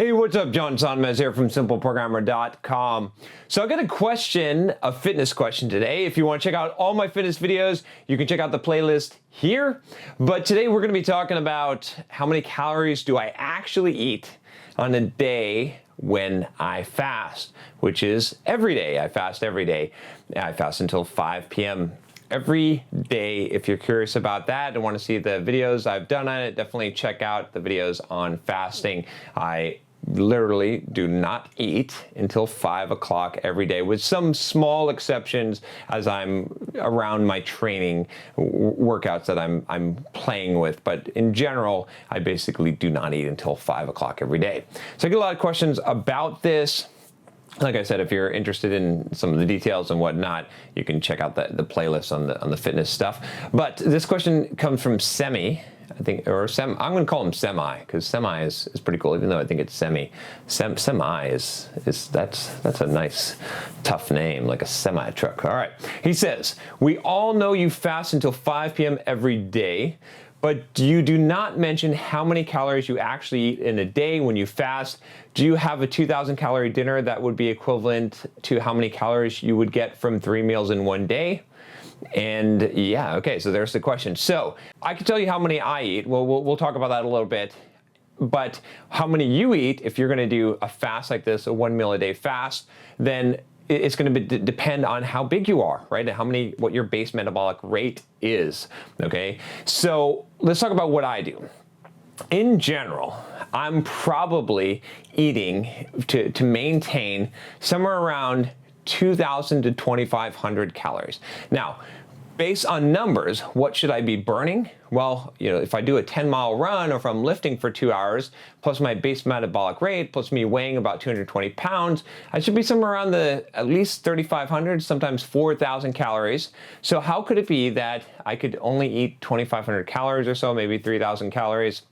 Hey, what's up? John Sonmez here from SimpleProgrammer.com. So I got a question, a fitness question today. If you want to check out all my fitness videos, you can check out the playlist here. But today we're going to be talking about how many calories do I actually eat on a day when I fast, which is every day. I fast every day. I fast until 5 p.m. every day. If you're curious about that and want to see the videos I've done on it, definitely check out the videos on fasting. I literally do not eat until 5 o'clock every day, with some small exceptions as I'm around my training workouts that I'm playing with. But in general, I basically do not eat until 5 o'clock every day. So I get a lot of questions about this. Like I said, if you're interested in some of the details and whatnot, you can check out the playlist on the fitness stuff. But this question comes from Semi, I think, or Sem. I'm going to call him Semi because Semi is pretty cool, even though I think it's Semi. Semi is that's a nice, tough name, like a semi truck. All right. He says, we all know you fast until 5 p.m. every day, but you do not mention how many calories you actually eat in a day when you fast. Do you have a 2,000 calorie dinner that would be equivalent to how many calories you would get from 3 meals in one day? And yeah, okay, so there's the question. So I can tell you how many I eat. Well, we'll talk about that a little bit. But how many you eat, if you're gonna do a fast like this, a 1 meal a day fast, then it's going to depend on how big you are, right? And what your base metabolic rate is, okay? So let's talk about what I do. In general, I'm probably eating to maintain somewhere around 2,000 to 2,500 calories. Now, based on numbers, what should I be burning? Well, if I do a 10-mile run or if I'm lifting for 2 hours, plus my base metabolic rate, plus me weighing about 220 pounds, I should be somewhere around at least 3,500, sometimes 4,000 calories. So how could it be that I could only eat 2,500 calories or so, maybe 3,000 calories,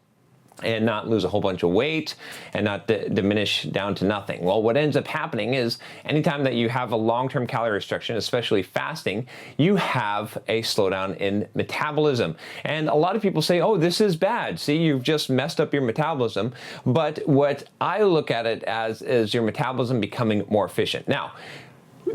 and not lose a whole bunch of weight and not diminish down to nothing? Well, what ends up happening is anytime that you have a long-term calorie restriction, especially fasting, you have a slowdown in metabolism. And a lot of people say, oh, this is bad. See, you've just messed up your metabolism. But what I look at it as is your metabolism becoming more efficient. Now,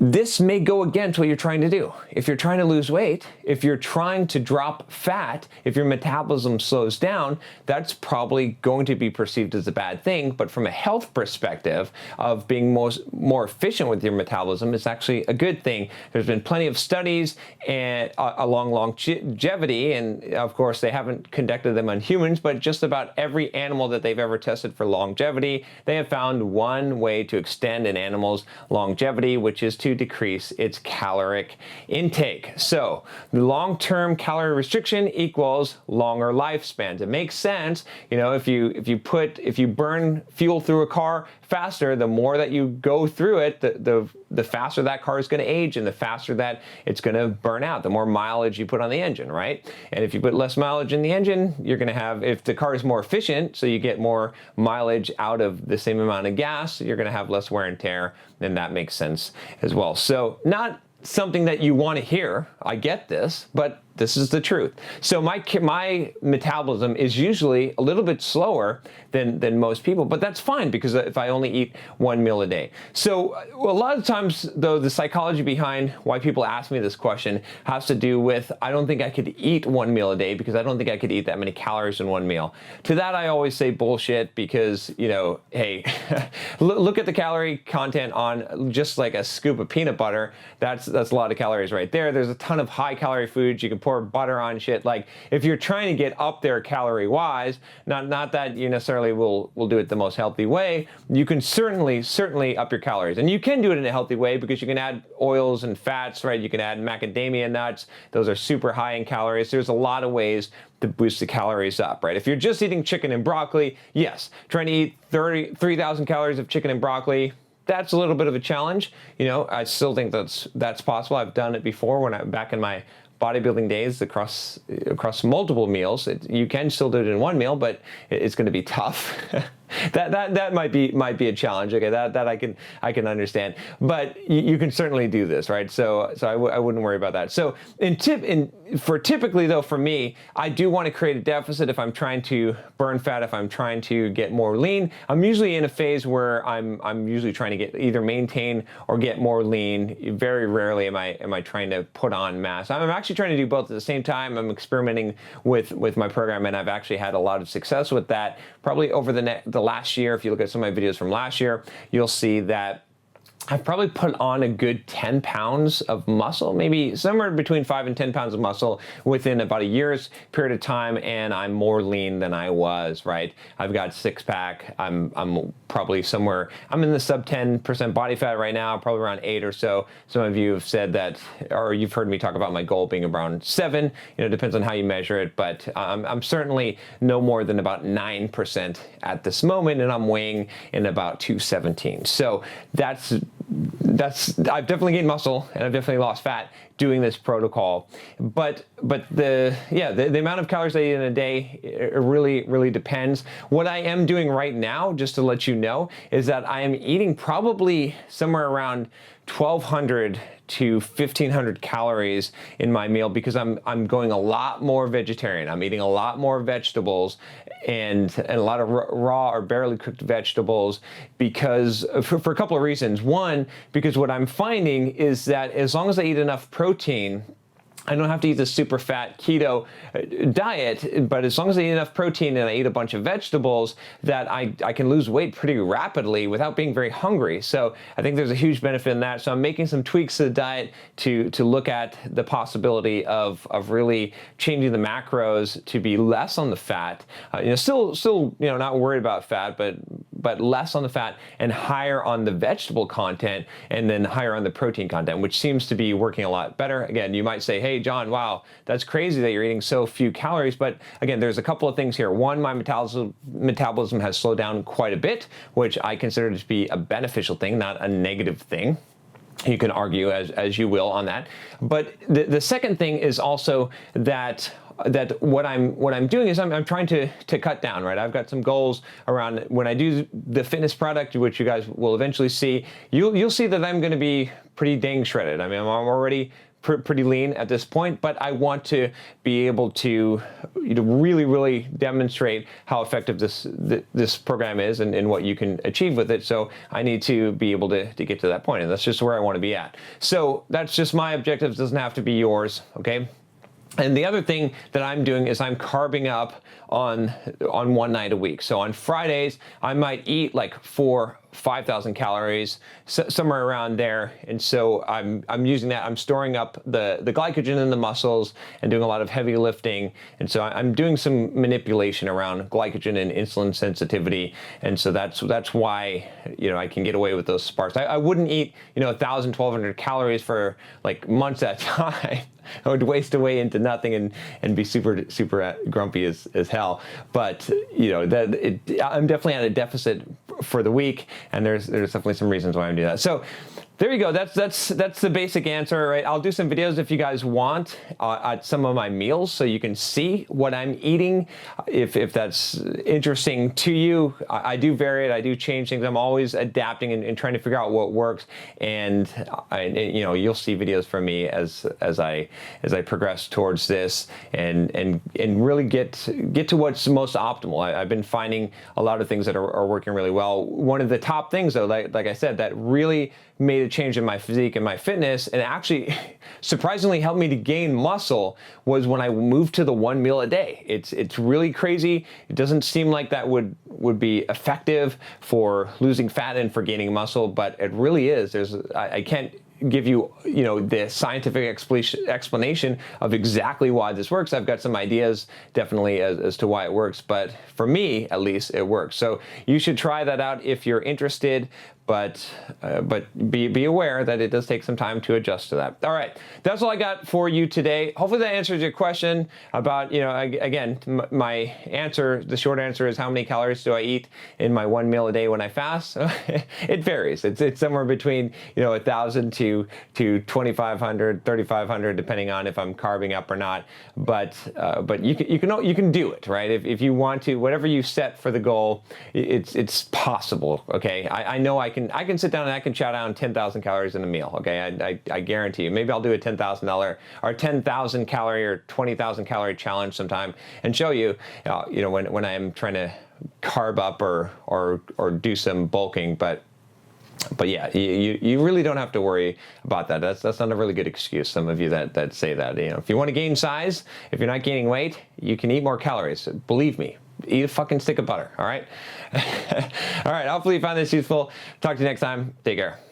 this may go against what you're trying to do. If you're trying to lose weight, if you're trying to drop fat, if your metabolism slows down, that's probably going to be perceived as a bad thing. But from a health perspective of being more efficient with your metabolism, it's actually a good thing. There's been plenty of studies along longevity, and of course they haven't conducted them on humans, but just about every animal that they've ever tested for longevity, they have found one way to extend an animal's longevity, which is to decrease its caloric intake. So the long-term calorie restriction equals longer lifespans. It makes sense, if you burn fuel through a car faster, the more that you go through it, the faster that car is going to age and the faster that it's going to burn out, the more mileage you put on the engine, right? And if you put less mileage in the engine, you're going to have, if the car is more efficient, so you get more mileage out of the same amount of gas, you're going to have less wear and tear, and that makes sense as well. So not something that you want to hear. I get this, but this is the truth. So my metabolism is usually a little bit slower than most people, but that's fine because if I only eat 1 meal a day. So a lot of times, though, the psychology behind why people ask me this question has to do with, I don't think I could eat 1 meal a day because I don't think I could eat that many calories in 1 meal. To that, I always say bullshit because, hey, look at the calorie content on just like a scoop of peanut butter. That's a lot of calories right there. There's a ton of high calorie foods. You can pour butter on shit. Like if you're trying to get up there calorie wise, not that you necessarily will do it the most healthy way, you can certainly up your calories. And you can do it in a healthy way because you can add oils and fats, right? You can add macadamia nuts. Those are super high in calories. There's a lot of ways to boost the calories up, right? If you're just eating chicken and broccoli, yes, trying to eat 3,000 calories of chicken and broccoli, that's a little bit of a challenge. I still think that's possible. I've done it before when I'm back in my bodybuilding days across multiple meals. You can still do it in 1 meal, but it's going to be tough. That might be a challenge. Okay, that I can understand, but you can certainly do this, right? So I wouldn't worry about that. So typically though, for me, I do want to create a deficit if I'm trying to burn fat, if I'm trying to get more lean. I'm usually in a phase where I'm usually trying to get either maintain or get more lean. Very rarely am I trying to put on mass. I'm actually trying to do both at the same time. I'm experimenting with my program, and I've actually had a lot of success with that. Probably over the last year, if you look at some of my videos from last year, you'll see that I've probably put on a good 10 pounds of muscle, maybe somewhere between 5 and 10 pounds of muscle within about a year's period of time, and I'm more lean than I was, right? I've got six pack. I'm probably somewhere, I'm in the sub 10% body fat right now, probably around 8 or so. Some of you have said that, or you've heard me talk about my goal being around 7. It depends on how you measure it, but I'm certainly no more than about 9% at this moment, and I'm weighing in about 217. So I've definitely gained muscle, and I've definitely lost fat doing this protocol. But the amount of calories I eat in a day, it really depends. What I am doing right now, just to let you know, is that I am eating probably somewhere around 1,200 to 1,500 calories in my meal, because I'm going a lot more vegetarian. I'm eating a lot more vegetables and a lot of raw or barely cooked vegetables, because for a couple of reasons. One, because what I'm finding is that as long as I eat enough protein, I don't have to eat the super fat keto diet, but as long as I eat enough protein and I eat a bunch of vegetables, that I can lose weight pretty rapidly without being very hungry. So I think there's a huge benefit in that. So I'm making some tweaks to the diet to look at the possibility of really changing the macros to be less on the fat. Still not worried about fat, but less on the fat and higher on the vegetable content, and then higher on the protein content, which seems to be working a lot better. Again, you might say, hey, John, wow, that's crazy that you're eating so few calories. But again, there's a couple of things here. One, my metabolism has slowed down quite a bit, which I consider to be a beneficial thing, not a negative thing. You can argue as you will on that. But the second thing is also that what I'm doing is I'm trying to cut down, right? I've got some goals around when I do the fitness product, which you guys will eventually see. You'll see that I'm going to be pretty dang shredded. I mean, I'm already pretty lean at this point, but I want to be able to really demonstrate how effective this program is and what you can achieve with it. So I need to be able to get to that point, and that's just where I want to be at. So that's just my objectives. Doesn't have to be yours, okay? And the other thing that I'm doing is I'm carbing up on one night a week. So on Fridays, I might eat like 5,000 calories, somewhere around there. And so I'm using that. I'm storing up the glycogen in the muscles and doing a lot of heavy lifting. And so I'm doing some manipulation around glycogen and insulin sensitivity. And so that's why I can get away with those sparks. I wouldn't eat 1,000, 1,200 calories for like months at a time. I would waste away into nothing and be super grumpy as hell. But I'm definitely at a deficit for the week, and there's definitely some reasons why I'm doing that. So there you go. That's the basic answer, right? I'll do some videos if you guys want at some of my meals, so you can see what I'm eating. If that's interesting to you, I do vary it. I do change things. I'm always adapting and trying to figure out what works. And you'll see videos from me as I progress towards this and really get to what's most optimal. I've been finding a lot of things that are working really well. One of the top things, though, like I said, that really made a change in my physique and my fitness, and actually surprisingly helped me to gain muscle, was when I moved to the one meal a day. It's really crazy. It doesn't seem like that would be effective for losing fat and for gaining muscle, but it really is. I can't give you the scientific explanation of exactly why this works. I've got some ideas definitely as to why it works, but for me at least it works. So you should try that out if you're interested. but be aware that it does take some time to adjust to that. All right, that's all I got for you today. Hopefully that answers your question about, again, my answer, the short answer is how many calories do I eat in my one meal a day when I fast? It varies. It's somewhere between, 1,000 to 2,500, 3,500, depending on if I'm carving up or not. But you can do it, right? If you want to, whatever you set for the goal, it's possible. Okay, I know I can sit down and I can chow down 10,000 calories in a meal. Okay, I guarantee you. Maybe I'll do a $10,000 or 10,000 calorie or 20,000 calorie challenge sometime and show you, when I'm trying to carb up or do some bulking, but yeah, you really don't have to worry about that. That's not a really good excuse. Some of you that say that, if you want to gain size, if you're not gaining weight, you can eat more calories. Believe me. Eat a fucking stick of butter, all right? All right, hopefully you found this useful. Talk to you next time. Take care.